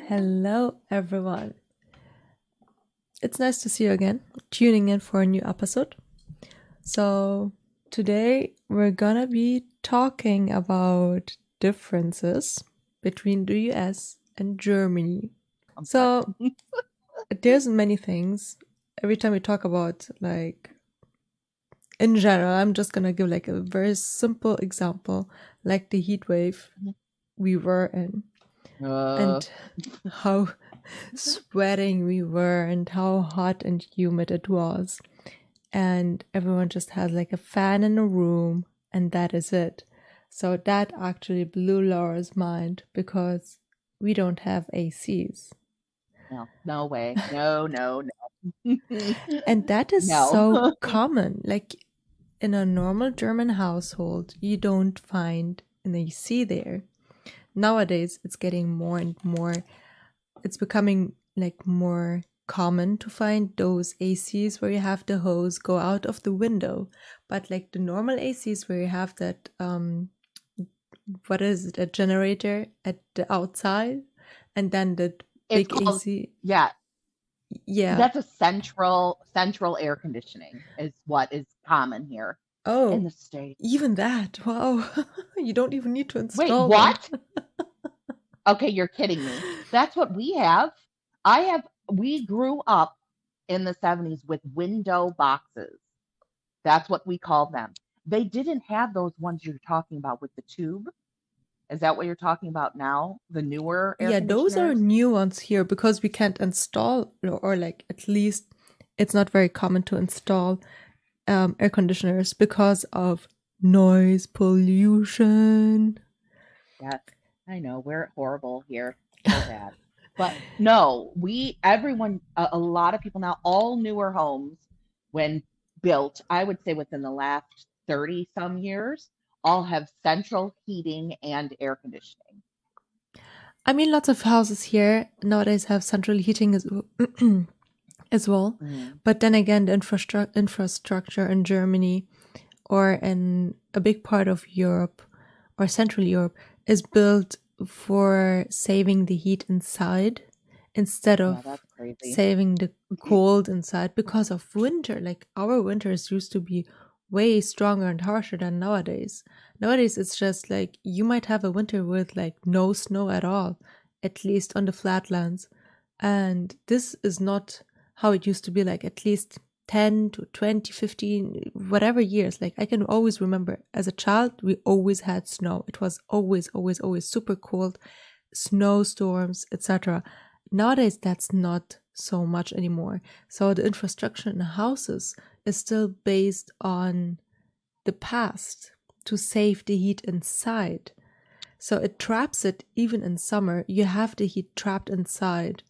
Hello, everyone. It's nice to see you again, tuning in for a new episode. So, today we're gonna be talking about differences between the US and Germany. So, there's many things. Every time we talk about, in general, I'm just gonna give like a very simple example, like the heat wave we were in. And how sweating we were and how hot and humid it was. And everyone just has like a fan in a room and that is it. So that actually blew Laura's mind because we don't have ACs. No way. No. And that is No. so common. Like in a normal German household, you don't find an AC there. Nowadays, it's getting more and more, it's becoming like more common to find those ACs where you have the hose go out of the window. But like the normal ACs where you have that, what is it, a generator at the outside and then the It's big called, AC. yeah, Yeah. that's a central air conditioning is what is common here in Oh, the States. even that. Wow. You don't even need to Wait, install one. what? Okay, you're kidding me. That's what we have. We grew up in the 70s with window boxes. That's what we call them. They didn't have those ones you're talking about with the tube. Is that what you're talking about now? The newer air Yeah, those are conditioners? new ones here because we can't install, or like at least it's not very common to install air conditioners because of noise pollution. Yes, I know. We're horrible here. So bad. But no, a lot of people now, all newer homes, when built, I would say within the last 30 some years, all have central heating and air conditioning. I mean, lots of houses here nowadays have central heating as well. Mm. But then again, the infrastructure in Germany or in a big part of Europe or Central Europe is built for saving the heat inside instead Yeah, of that's crazy. saving the cold inside because of winter. Like our winters used to be way stronger and harsher than nowadays. Nowadays, it's just like you might have a winter with like no snow at all, at least on the flatlands. And this is not how it used to be, like at least 10 to 20, 15, whatever years. Like I can always remember as a child, we always had snow. It was always super cold, snowstorms, etc. Nowadays, that's not so much anymore. So the infrastructure in houses is still based on the past to save the heat inside. So it traps it even in summer. You have the heat trapped inside.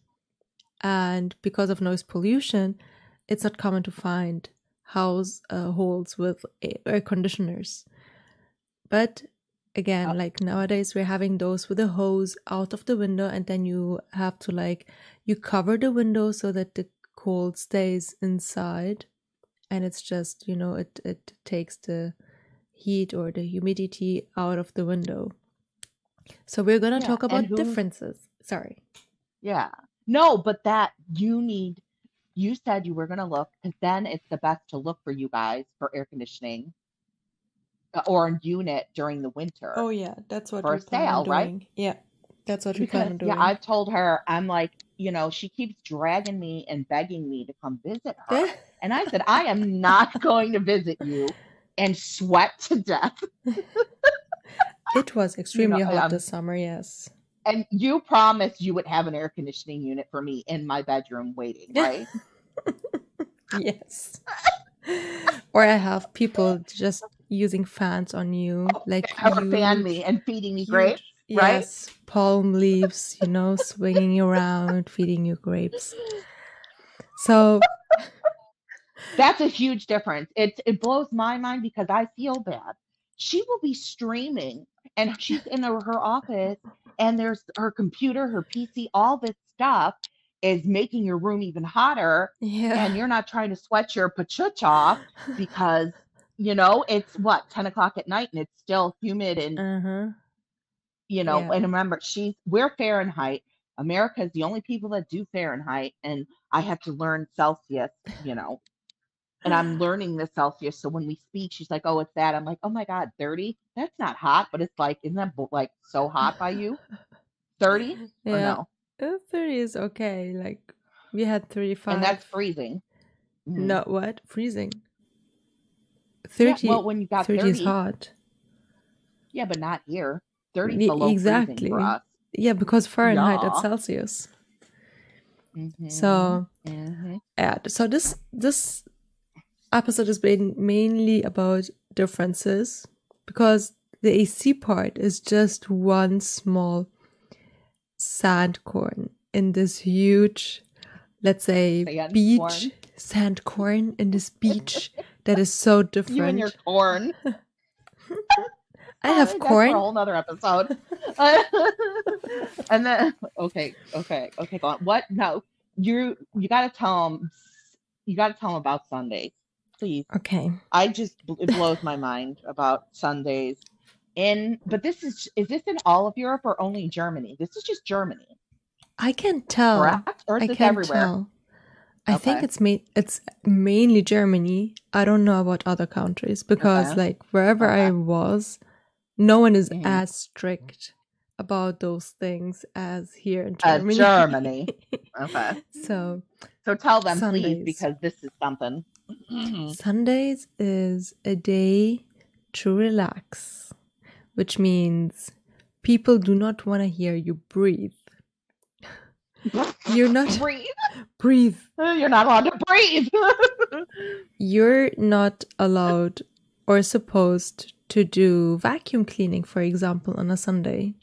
And because of noise pollution, it's not common to find households with air conditioners. But again, like nowadays, we're having those with a hose out of the window, and then you have to you cover the window so that the cold stays inside. And it's just, it takes the heat or the humidity out of the window. So we're going to Yeah, talk and about who's, differences. Sorry. yeah. No, but you said you were going to look, because then it's the best to look for you guys for air conditioning or a unit during the winter Oh, yeah, that's what for we a plan on sale, right? doing. Yeah, that's what we plan Because, on yeah, doing. I've told her, I'm like, she keeps dragging me and begging me to come visit her. And I said, I am not going to visit you and sweat to death. It was You know, extremely hot this summer, yes. and you promised you would have an air conditioning unit for me in my bedroom waiting, right? Yes. Or I have people just using fans on you, like Or fan me and feeding me grapes, huge, right? yes, palm leaves, swinging around, feeding you grapes. So, That's a huge difference. It blows my mind because I feel bad. She will be streaming and she's in her office and there's her computer, her PC, all this stuff is making your room even hotter yeah. and you're not trying to sweat your pachuch off because it's what 10 o'clock at night and it's still humid and Uh-huh. Yeah. and remember we're Fahrenheit. America is the only people that do Fahrenheit, and I have to learn Celsius, and I'm learning the Celsius. So when we speak, she's like, "Oh, it's that." I'm like, "Oh my God, 30? That's not hot." But it's like, isn't that like so hot by you? 30 or Yeah, no? 30 is okay. Like we had And that's 35. freezing. Mhm. Not what? Freezing. Yeah, 30, well, when you got 30 is 30, hot. yeah, but not here. 30's below freezing for Exactly. us. Yeah, because Fahrenheit and Yeah. Celsius. Mhm. So Mhm. yeah, so this episode is been mainly about differences because the AC part is just one small sandcorn in this huge, let's say, Sand beach corn. sandcorn in this beach that is so You and your different. corn. I have That's for a corn. whole nother episode. And then, okay, go on. What? No, you got to tell them. You got to tell them about Sundays, please. Okay. It blows my mind about Sundays. But is this in all of Europe or only Germany? This is just Germany, I can't tell. correct? Or is I this can't everywhere? tell. I think Okay, it's mainly Germany. I don't know about other countries because okay, like wherever I okay. was, no one is Hmm. as strict about those things as here in Germany. Germany. Okay. So So tell them, please, Sundays. because this is something. Sundays is a day to relax, which means people do not want to hear you breathe. You're not Breathe. breathe. You're not allowed to breathe. You're not allowed or supposed to do vacuum cleaning, for example, on a Sunday.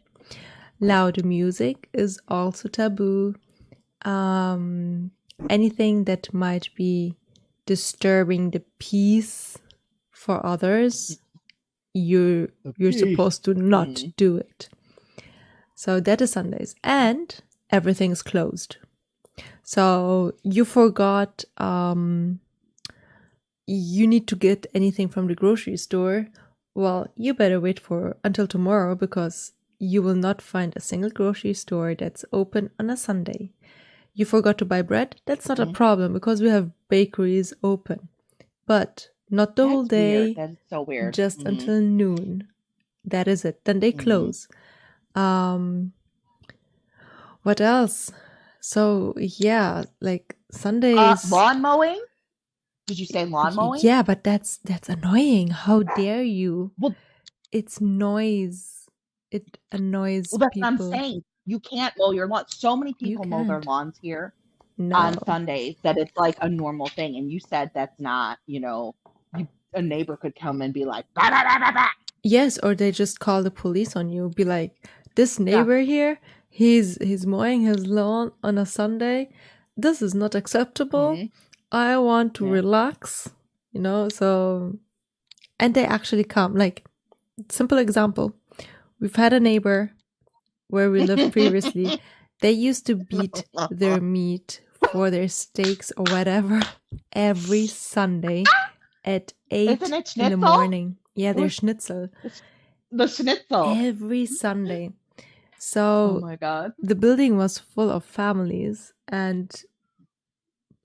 Loud music is also taboo. Anything that might be disturbing the peace for others, you're supposed to not do it. So that is Sundays, and everything's closed. So you forgot you need to get anything from the grocery store. Well, you better wait until tomorrow because you will not find a single grocery store that's open on a Sunday. You forgot to buy bread? That's not a problem because we have bakeries open. But not the whole That's weird. day, That is so weird. just until noon. That is it. Then they close. What else? So yeah, like Sundays. Lawn mowing? Did you say lawn mowing? Yeah, but that's annoying. How dare you? Well, It's noise. It annoys well, that's what I'm people. saying. You can't mow your lawn. So many You people mow their can't. lawns here No. on Sundays that it's like a normal thing. And you said that's not, a neighbor could come and be like, bah, bah, bah, bah, bah. Yes, or they just call the police on you. Be like, this neighbor here, he's mowing his lawn on a Sunday. This is not acceptable. Mhm. I want to relax, so and they actually come. Like, simple example. We've had a neighbor where we lived previously. They used to beat their meat for their steaks or whatever every Sunday at 8 Isn't it in the schnitzel? morning. Yeah, they're schnitzel. The schnitzel. Every Sunday. Oh So my God. the building was full of families and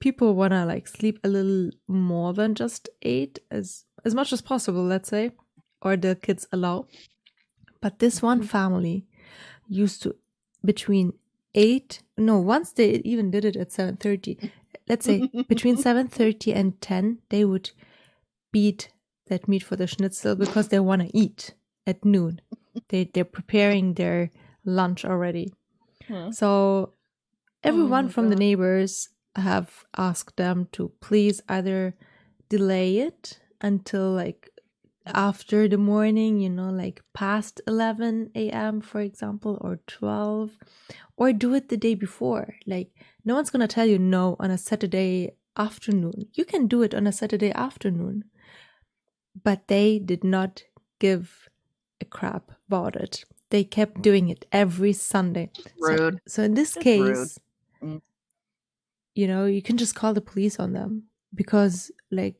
people want to like sleep a little more than just 8 as much as possible, let's say, or the kids allow. But this one family used to between 8, no, once they even did it at 7:30. Let's say between 7:30 and 10, they would beat that meat for the schnitzel because they want to eat at noon. They're preparing their lunch already. So everyone from the neighbors have asked them to please either delay it until like after the morning, like past 11 a.m., for example, or 12, or do it the day before. Like, no one's going to tell you no on a Saturday afternoon. You can do it on a Saturday afternoon. But they did not give a crap about it. They kept doing it every Sunday. Rude. So in this case, you can just call the police on them because, like,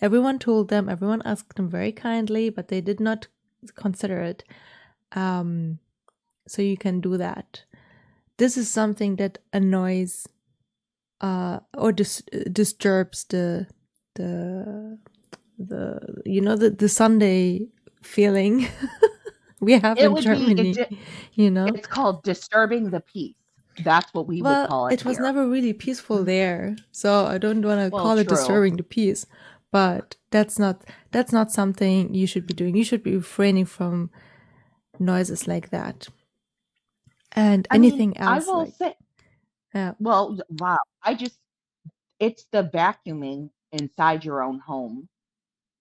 everyone told them, everyone asked them very kindly, but they did not consider it. So you can do that. this is something that annoys or disturbs the the Sunday feeling we have It in would be Germany, you know. it's called disturbing the peace. That's what we would Well, call it it was here. never really peaceful there, so I don't want to Well, call it true. disturbing the peace. But that's not something you should be doing. You should be refraining from noises like that and I mean, anything I else will like. say, Yeah. well, wow. It's the vacuuming inside your own home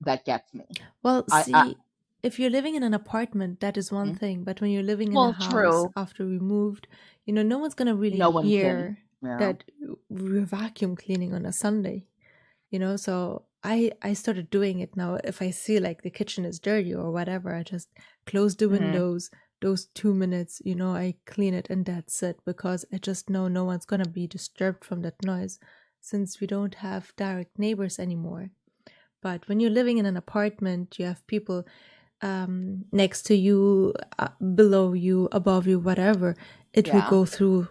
that gets me. Well, I see, if you're living in an apartment, that is one hmm? thing. But when you're living in a Well, house true. after we moved, no one's gonna really No one can. hear Yeah. that we're vacuum cleaning on a Sunday. So I started doing it now. If I see like the kitchen is dirty or whatever, I just close the Hmm. windows. Those 2 minutes, I clean it and that's it, because I just know no one's gonna be disturbed from that noise since we don't have direct neighbors anymore. But when you're living in an apartment, you have people next to you, below you, above you, whatever. It will Yeah. go through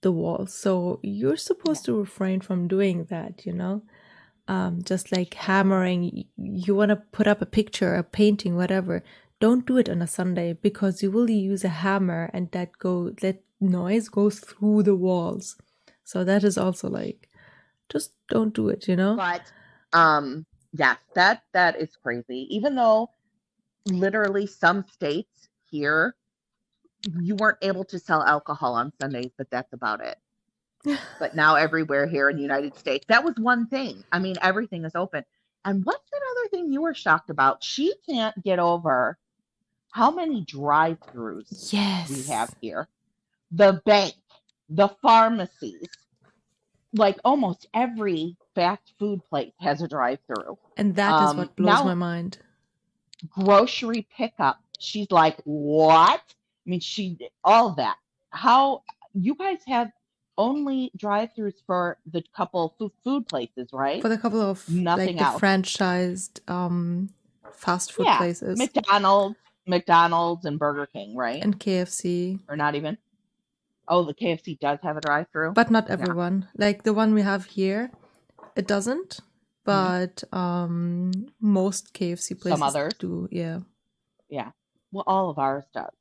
the walls. So you're Yeah. supposed to refrain from doing that. Just like True. hammering. You want to put up a picture, a painting, whatever. Don't do it on a Sunday, because you will use a hammer and that noise goes through the walls. So that is also like, just don't do it. But yes, that is crazy. Even though literally some states here you weren't able to sell alcohol on Sundays, but that's about it. But now everywhere here in the United States, that was one thing. I mean, everything is open. And what's that other thing you were shocked about? She can't get over how many drive-throughs we have Yes. here. The bank, the pharmacies, like almost every fast food place has a drive-through. And that is what blows my Now mind. grocery pickup. She's like, what? I mean, all of that. How you guys have only drive-throughs for the couple food places, right? For the couple of like Nothing the else. franchised fast food Yeah, places McDonald's and Burger King, right? and KFC. Or not even. Oh, the KFC does have a drive-through. But not Yeah. everyone. Like the one we have here, it doesn't. Mhm. But most KFC Some places others. do, yeah. Yeah. Well, all of ours does.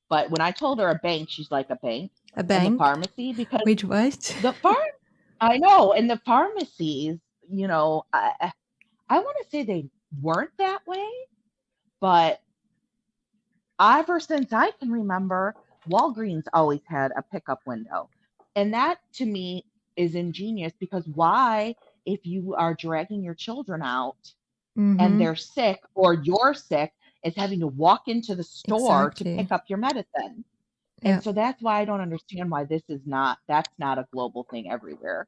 But when I told her a bank, she's like, a bank? A And the bank? pharmacy, because Wait, what? the farm I know, and the pharmacies, I want to say they weren't that way, but ever since I can remember, Walgreens always had a pickup window. And that to me is ingenious, because why, if you are dragging your children out and Mm-hmm. they're sick or you're sick, is having to walk into the store to Exactly. pick up your medicine? Yeah. And so that's why I don't understand why that's not a global thing everywhere,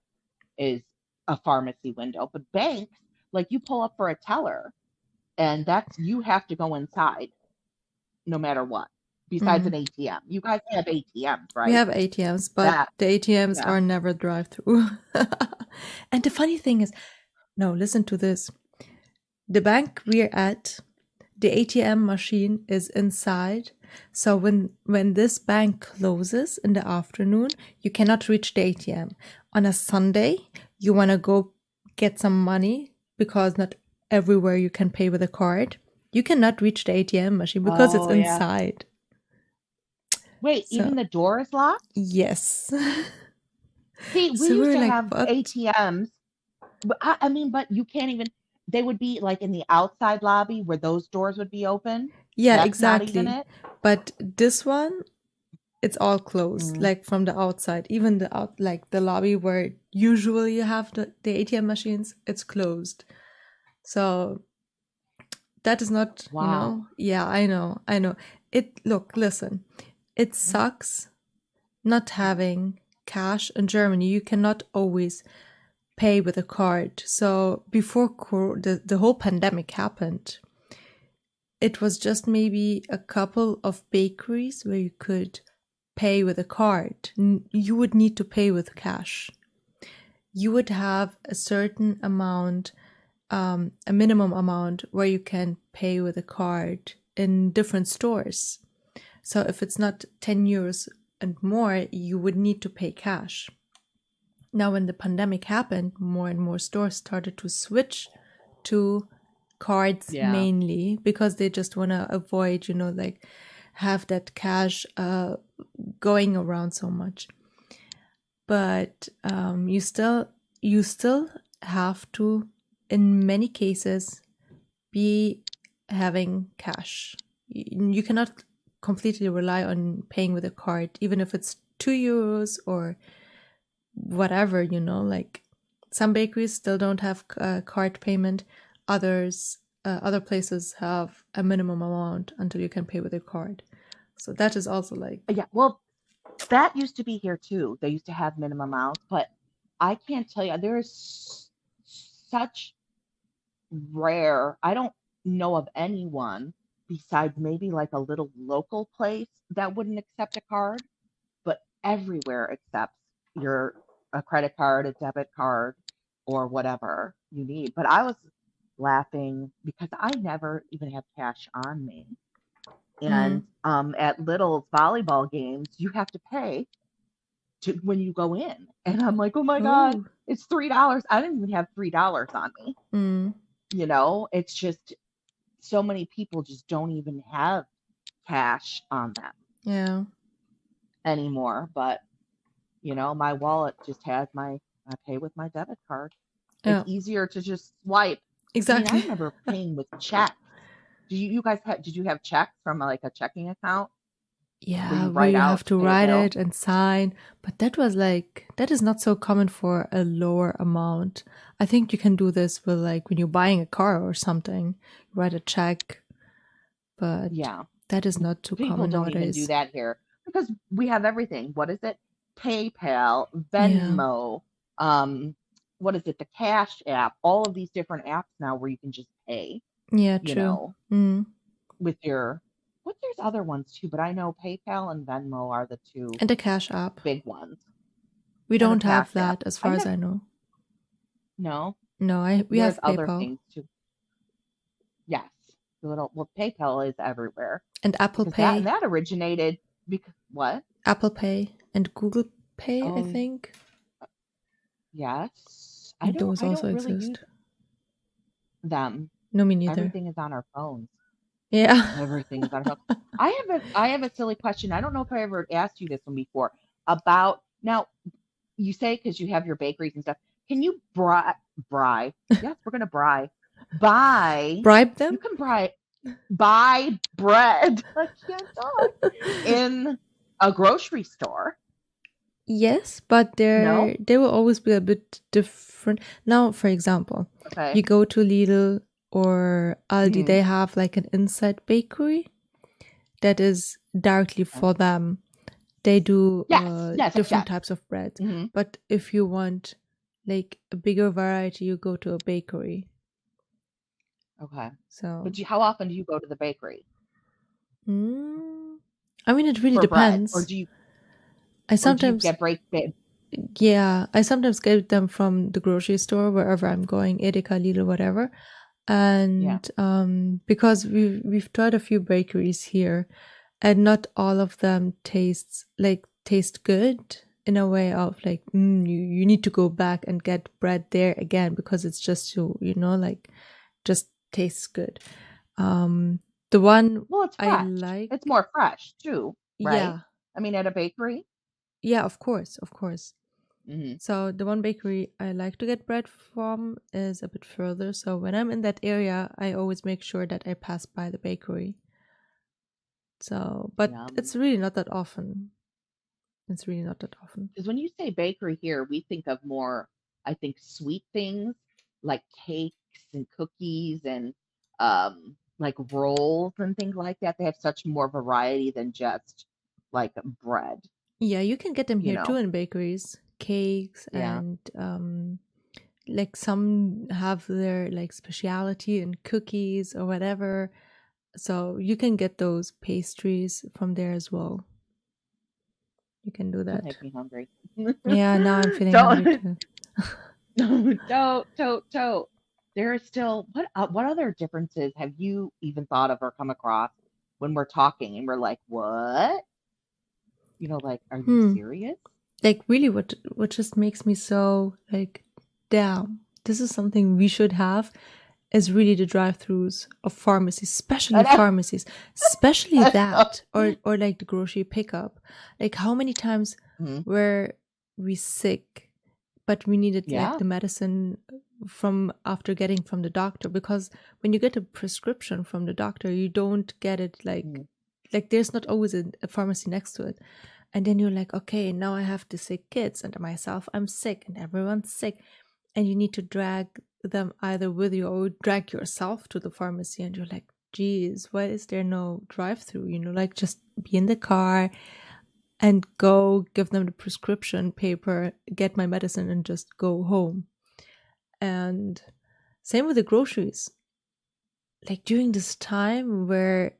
is a pharmacy window. But banks, like you pull up for a teller, and you have to go inside no matter what. Besides Mm. an ATM, you guys have ATMs, We right? have ATMs, but That the ATMs yeah. are never drive-through. And the funny thing is, no, listen to this. The bank we're at, the ATM machine is inside. So when this bank closes in the afternoon, you cannot reach the ATM. On a Sunday, you want to go get some money, because not everywhere you can pay with a card. You cannot reach the ATM machine because it's Oh yeah. inside. Wait, So, even the door is locked? yes. See, we So used we're to like, have what? ATMs, but I mean, but you can't even. They would be like in the outside lobby where those doors would be open. Yeah, That's not even exactly. it. But this one, it's all closed, Mm. like from the outside. Even like the lobby where usually you have the ATM machines, it's closed. So that is not, Wow. yeah, I know. Listen, it sucks not having cash in Germany. You cannot always pay with a card. So before the whole pandemic happened, it was just maybe a couple of bakeries where you could pay with a card. You would need to pay with cash. You would have a certain amount, a minimum amount where you can pay with a card in different stores. So if it's not 10 euros and more, you would need to pay cash. Now, when the pandemic happened, more and more stores started to switch to cards Yeah. mainly because they just want to avoid, like have that cash going around so much. But you still have to, in many cases, be having cash. You cannot completely rely on paying with a card, even if it's €2 or whatever, like some bakeries still don't have card payment. Other places have a minimum amount until you can pay with a card. So that is also like, Yeah. Well, that used to be here too. They used to have minimum amounts, but I can't tell you, there is such I don't know of anyone besides maybe like a little local place that wouldn't accept a card, but everywhere accepts your a credit card, a debit card, or whatever you need. But I was laughing because I never even have cash on me. mm, And at little volleyball games, you have to pay to when you go in. And I'm like, oh my God, oh, it's $3. I didn't even have $3 on me. mm, It's just so many people just don't even have cash on them yeah, anymore. But my wallet just has I pay with my debit card. It's yeah, easier to just swipe. I mean, I exactly. remember paying with checks. Did you have checks from like a checking account where Yeah, you where write you have out to to pay a write bill? it and sign, but that is not so common for a lower amount. I think you can do this with like when you're buying a car or something, write a check, but Yeah. that is not too People common don't even do nowadays. that here because we have everything. What is it? PayPal, Yeah, Venmo, um, what is it? The Cash app, all of these different apps now where you can just pay, yeah, you true. know, Mm. with there's other ones too, but I know PayPal and Venmo are the two And the Cash App. big ones. We And the don't have Cash app. that as I far as never I know. No, No, we there's have other PayPal things too. Yes. Well, PayPal is everywhere and Apple because that and Pay, that originated because what? Apple Pay and Google Pay, I Oh, think. yes. Those I also don't really exist. use them. No, me neither. Everything is on our phones. Yeah. Everything is on our phones. I have a silly question. I don't know if I ever asked you this one before about now you say because you have your bakeries and stuff. Can you bribe? Yes, we're gonna bribe. Buy. Bribe You them? can buy bread. I can't talk in a grocery store. Yes, but No. they will always be a bit different. Now, for example, Okay. you go to Lidl or Aldi, Hmm. they have like an inside bakery that is directly for them. They do Yes. Yes. Yes. different Yes. types of bread. Hmm. But if you want like a bigger variety, you go to a bakery. Okay. So, But how often do you go to the bakery mm, I mean, it really for bread, depends. I or do you sometimes get bread? Yeah, I sometimes get them from the grocery store wherever I'm going, Edeka, Lidl, whatever. Yeah. And because we've tried a few bakeries here, and not all of them taste good in a way of like you need to go back and get bread there again because it's just like just tastes good. Um, the one Well, it's I fresh. It's like, more fresh too, right? yeah, I mean, at a bakery. yeah, of course, of course. Hmm. So the one bakery I like to get bread from is a bit further. So when I'm in that area, I always make sure that I pass by the bakery. So, but Yum. it's really not that often. It's really not that often. Because when you say bakery here, we think of more, I think, sweet things like cakes and cookies and like rolls and things like that. They have such more variety than just like bread, Yeah, you can get them you here too know? in bakeries, cakes, Yeah. and like some have their like speciality in cookies or whatever. So you can get those pastries from there as well. You can do Don't that. make me hungry. Yeah, now I'm feeling hungry Don't, too. don't. There are still what other differences have you even thought of or come across when we're talking and we're like, what? Like, are you Hmm. serious? Like really, what just makes me so like, damn, this is something we should have. Is really the drive-throughs of pharmacies, especially I know. pharmacies, especially I know. that, or like the grocery pickup. Like how many times Mhm. were we sick, but we needed like Yeah. the medicine from after getting from the doctor, because when you get a prescription from the doctor, you don't get it Mhm. like there's not always a pharmacy next to it. And then you're like, okay, now I have the sick kids and myself, I'm sick and everyone's sick. And you need to drag them either with you or drag yourself to the pharmacy. And you're like, geez, why is there no drive through? Like just be in the car and go give them the prescription paper, get my medicine, and just go home. And same with the groceries. Like during this time where,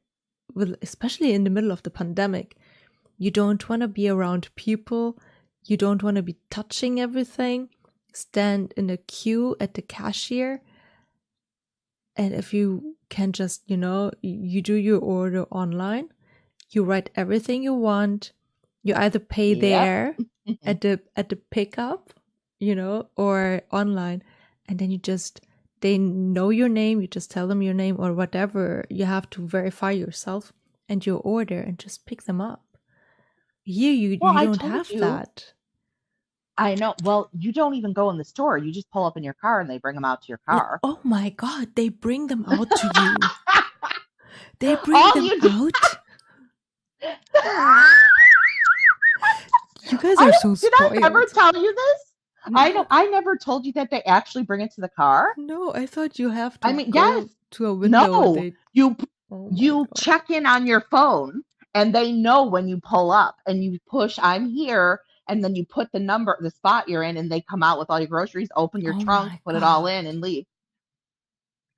well, especially in the middle of the pandemic, you don't want to be around people. You don't want to be touching everything. Stand in a queue at the cashier. And if you can just, you do your order online, you write everything you want. You either pay Yep. there at the pickup, or online, and then they know your name. You just tell them your name or whatever. You have to verify yourself and your order and just pick them up. Here Well, you I don't told have you. that. I know. Well, you don't even go in the store. You just pull up in your car and they bring them out to your car. Oh my god, they bring them out to you. They bring All them you do. out. You guys I are don't, so did I ever spoiled. tell you this? I know. No, I never told you that they actually bring it to the car. no, I thought you have I to mean, yes. go to a window and No. they. You Oh my you god. check in on your phone and they know when you pull up and you push I'm here and then you put the spot you're in and they come out with all your groceries, open your Oh trunk, my put it all god. in and leave.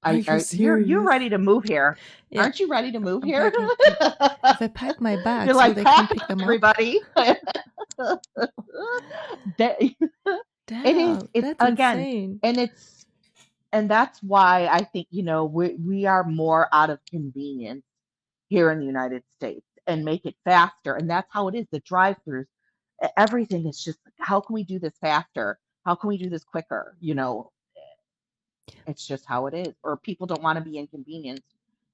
Are you You're serious? ready to move here? Yeah, Aren't you ready to move I'm here? packing. If I pack my You're bag so like they can pack pick up, them up. everybody. That- it is. Damn, It's that's again, insane. and it's and that's why I think we are more out of convenience here in the United States and make it faster. And that's how it is. The drive-throughs, everything is just like, how can we do this faster? How can we do this quicker? It's just how it is. Or people don't want to be inconvenienced.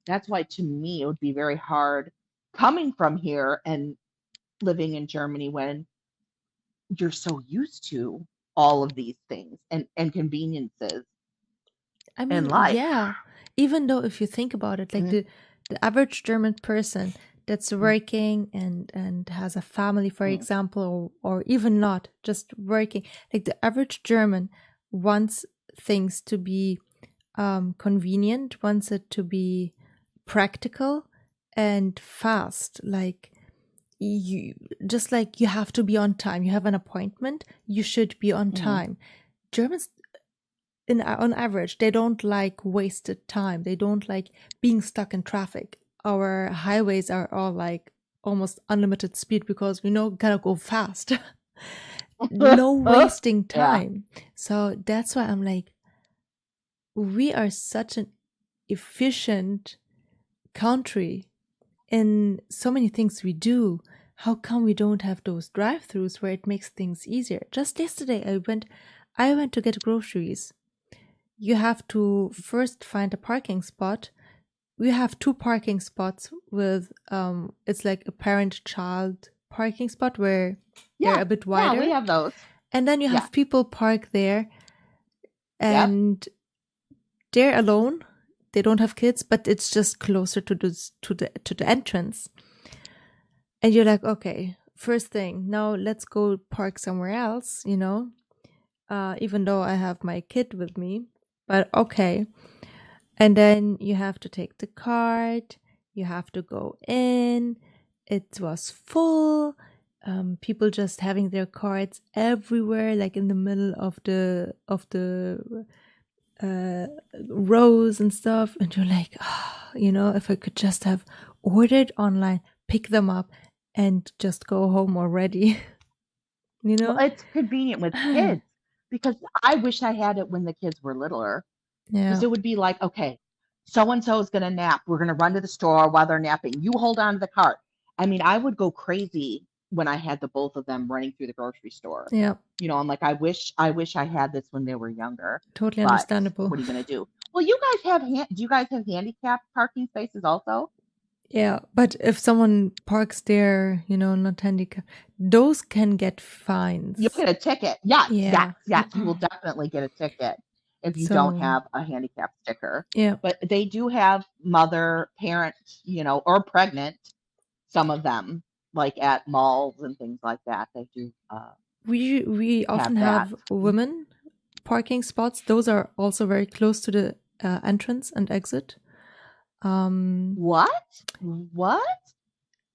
That's why to me it would be very hard coming from here and living in Germany when you're so used to all of these things and conveniences I in mean, life. yeah. Even though if you think about it, like Mm, the average German person that's mm, working and has a family, for mm, example, or even not, just working, like the average German wants things to be convenient, wants it to be practical and fast. Like you just like you have to be on time. You have an appointment, you should be on mm, time. Germans on average, they don't like wasted time. They don't like being stuck in traffic. Our highways are all like almost unlimited speed because gotta go fast. No wasting yeah. time. So that's why I'm like, we are such an efficient country in so many things we do. How come we don't have those drive-throughs where it makes things easier? Just yesterday I went to get groceries. You have to first find a parking spot. We have two parking spots with it's like a parent child parking spot where they're Yeah. a bit Yeah. We wider. have those. And then you Yeah. have people park there Yep. and they're alone. They don't have kids, but it's just closer to the entrance. And you're like, okay, first thing, now let's go park somewhere else, even though I have my kid with me. But okay. And then you have to take the card, you have to go in. It was full. People just having their cards everywhere, like in the middle of the uh, rows and stuff. And you're like, if I could just have ordered online, pick them up, and just go home already, you Well, know? it's convenient with kids because I wish I had it when the kids were littler because Yeah. it would be like, okay, so and so is going to nap. We're going to run to the store while they're napping. You hold on to the cart. I mean, I would go crazy. when I had the both of them running through the grocery store. Yeah, I'm like, I wish I had this when they were younger, totally but understandable. what are you gonna do? Well, do you guys have handicapped parking spaces also? Yeah, but if someone parks there, not handicapped, those can get You'll fines. get a ticket. Yes, yes, Yeah. yes. You will definitely get a ticket if you don't So, have a handicap sticker. yeah, But they do have mother, parent, or pregnant, some of them, like at malls and things like that. They do we have often that. have women parking spots. Those are also very close to the entrance and exit. What? What?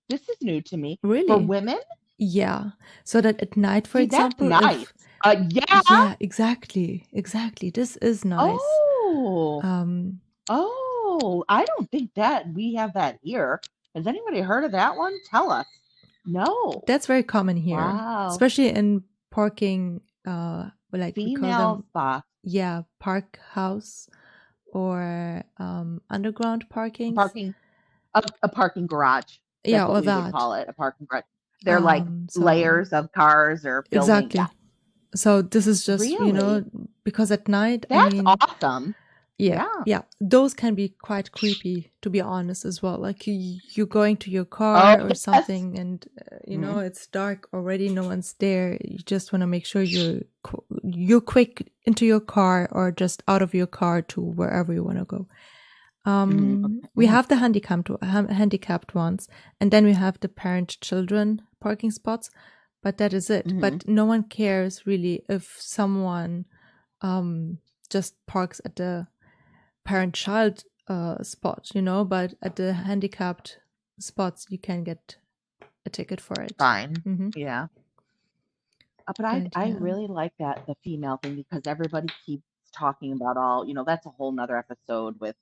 This is new to me. For Really? women? Yeah. So that at night, for See, that's example, nice. if Yeah. yeah, exactly. This is nice. Oh, Um, I don't think that we have that here. Has anybody heard of that one? Tell us. No. that's very common here, Wow. especially in parking. Like we call Female them, spot. yeah, park house or underground parkings. Parking, a parking garage. Yeah, That's what or we would that. call it, a parking garage. They're like So layers of cars or buildings. Yeah. exactly. So this is just, Really? because at night, I That's mean, awesome. yeah, Yeah. yeah, those can be quite creepy, to be honest, as well. Like you're going to your Oh, car or yes. something, and Mhm. it's dark already, no one's there. You just want to make sure you're quick into your car or just out of your car to wherever you want to go. Okay. We have the handicapped ones, and then we have the parent-children parking spots, but that is it. Mhm. But no one cares really if someone just parks at the parent-child spot, but at the handicapped spots, you can get a ticket for it. Fine. Hmm. Yeah. But But I yeah, really like the female thing because everybody keeps talking about that's a whole nother episode with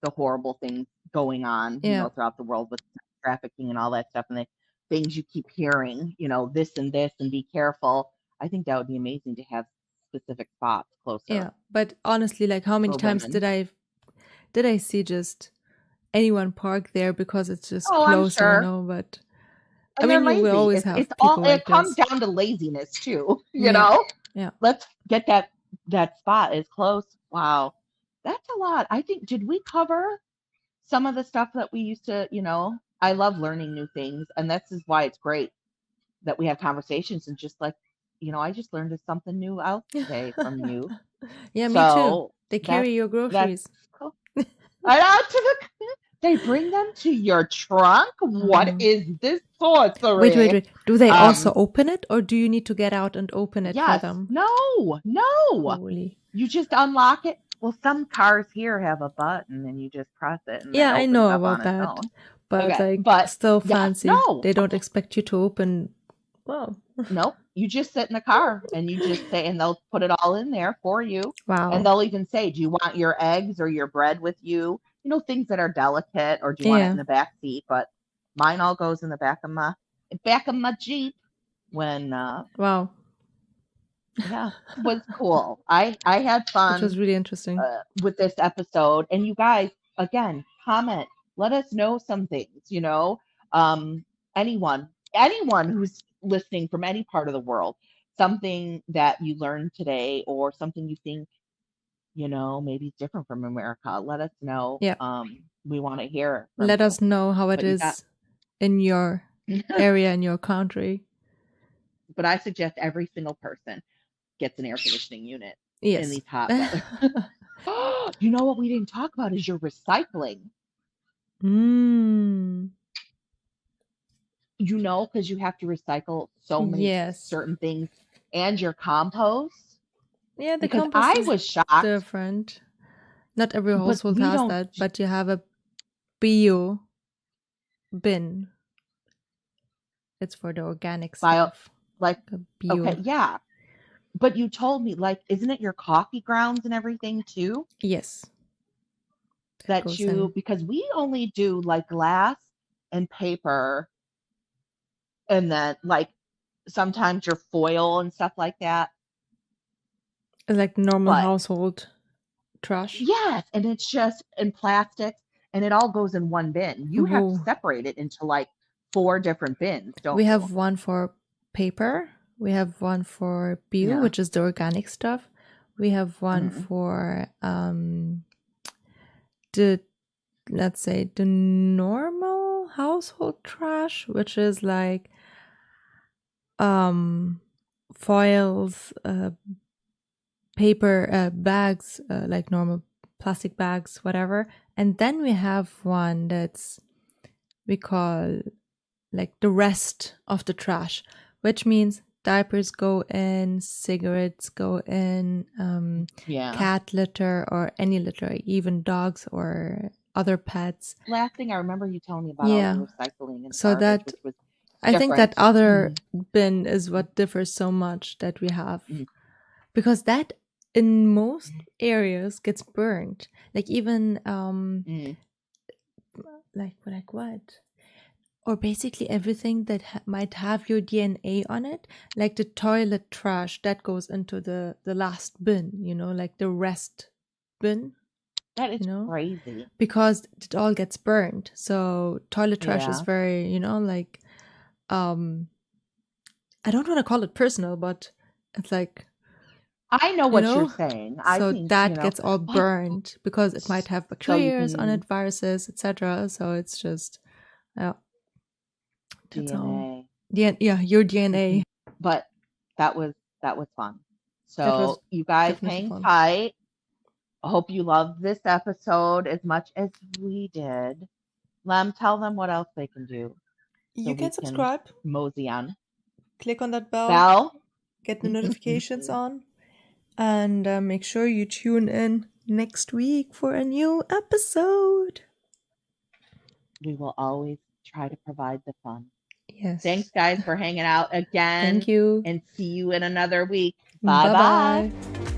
the horrible things going on, yeah, throughout the world with trafficking and all that stuff and the things you keep hearing, this and be careful. I think that would be amazing to have specific spots closer yeah. But honestly, like, how many for times women. did I see just anyone park there because it's just Oh, I'm closer, sure. But I And they're mean, you will lazy. always It's have all people it like comes this. down to laziness too, Yeah, yeah, Let's get that spot as close. Wow. That's a lot. I think did we cover some of the stuff that we used to, I love learning new things and this is why it's great that we have conversations and just like, I just learned something new else today from you. yeah. Me too. So They that's carry your that's groceries. cool. I know they bring them to your trunk. What Uh-huh. is this Wait, wait, sorcery? wait. Do they also Um, open it, or do you need to get out and open it for yes, them? no, no. Holy. You just unlock it. Well, some cars here have a button and you just press it and it Yeah, I opens know up on about its that, own. but Okay, like but still yes, fancy. no, They don't expect you to open. Well, nope. You just sit in the car and you just say, and they'll put it all in there for you. And wow. they'll even say, do you want your eggs or your bread with you? Things that are delicate, or do you want it in Yeah. the back seat? But mine all goes in the back of my Jeep when Wow. yeah, was cool. I had That fun was really interesting. with this episode. And you guys, again, comment. Let us know some things. Um, anyone who's listening from any part of the world, something that you learned today, or something you think maybe it's different from America. Let us know. Yeah. We want to hear from Let you. us know how it But you got. is in your area, in your country. But I suggest every single person gets an air conditioning unit in Yes. these hot weather. You know what we didn't talk about is your recycling. Mm. Because you have to recycle so many Yes. certain things and your compost. Yeah, the Because compost I is was shocked, different. Not every but household we has don't that, but you have a bio bin. It's for the organic bio stuff. like A okay, bio. yeah. But you told me isn't it your coffee grounds and everything too? Yes. That That goes in. because we only do like glass and paper and then sometimes your foil and stuff like that. It's like normal But household trash. yes, and it's just in plastics and it all goes in one bin. You have to Whoa. separate it into 4 different bins, don't We you? have one for paper. We have one for bio, Yeah. which is the organic stuff. We have one Mhm. for the, let's say, the normal household trash, which is like foils, paper, bags, like normal plastic bags, whatever. And then we have one that's, we call like the rest of the trash, which means diapers go in, cigarettes go in, Yeah. cat litter or any litter, even dogs or other pets. Last thing I remember you telling me about all Yeah. your recycling and So garbage, that, which was I think that different. other bin is what differs so much that we have, Mhm. because that in most areas gets burned. Like even Mm. like what? Or basically everything that might have your DNA on it, like the toilet trash that goes into the last bin, like the rest bin, That is you know, crazy. because it all gets burned. So toilet trash is Yeah. very, like, um I don't want to call it personal, but it's like, I know you what you're know, saying. I so think, that gets all but burned because it might have so you bacteria on can it, viruses, etc. So it's just, yeah, that's all. DNA. Yeah, your DNA. But that was that was fun. That was So you guys definitely hang fun. tight. I hope you loved this episode as much as we did. Lem, tell them what else they can do so You we can can subscribe, mosey on. click on that bell, Bell. get the notifications on, and make sure you tune in next week for a new episode. We will always try to provide the fun. Thanks, Yes. guys, for hanging out Thank again, you. and see you in another week. Bye Bye bye. bye.